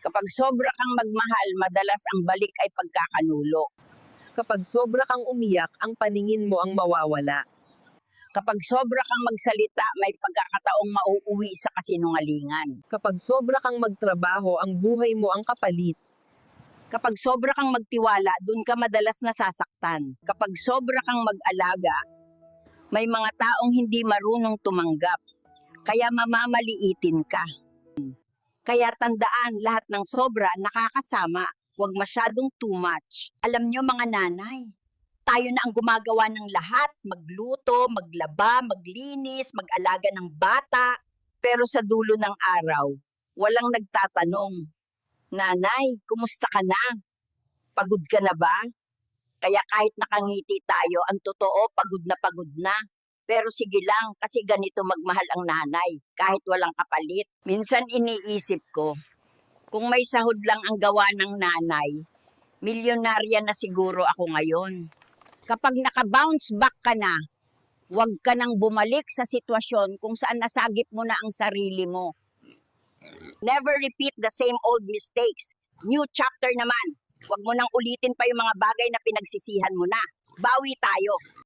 Kapag sobra kang magmahal, madalas ang balik ay pagkakanulo. Kapag sobra kang umiyak, ang paningin mo ang mawawala. Kapag sobra kang magsalita, may pagkakataong mauuwi sa kasinungalingan. Kapag sobra kang magtrabaho, ang buhay mo ang kapalit. Kapag sobra kang magtiwala, dun ka madalas nasasaktan. Kapag sobra kang mag-alaga, may mga taong hindi marunong tumanggap. Kaya mamamaliitin ka. Kaya tandaan, lahat ng sobra nakakasama. Huwag masyadong too much. Alam nyo mga nanay, tayo na ang gumagawa ng lahat, magluto, maglaba, maglinis, mag-alaga ng bata. Pero sa dulo ng araw, walang nagtatanong, Nanay, kumusta ka na? Pagod ka na ba? Kaya kahit nakangiti tayo, ang totoo, pagod na. Pero sige lang, kasi ganito magmahal ang nanay, kahit walang kapalit. Minsan iniisip ko, kung may sahod lang ang gawa ng nanay, milyonarya na siguro ako ngayon. Kapag naka-bounce back ka na, huwag ka nang bumalik sa sitwasyon kung saan nasagip mo na ang sarili mo. Never repeat the same old mistakes. New chapter naman. Huwag mo nang ulitin pa yung mga bagay na pinagsisihan mo na. Bawi tayo.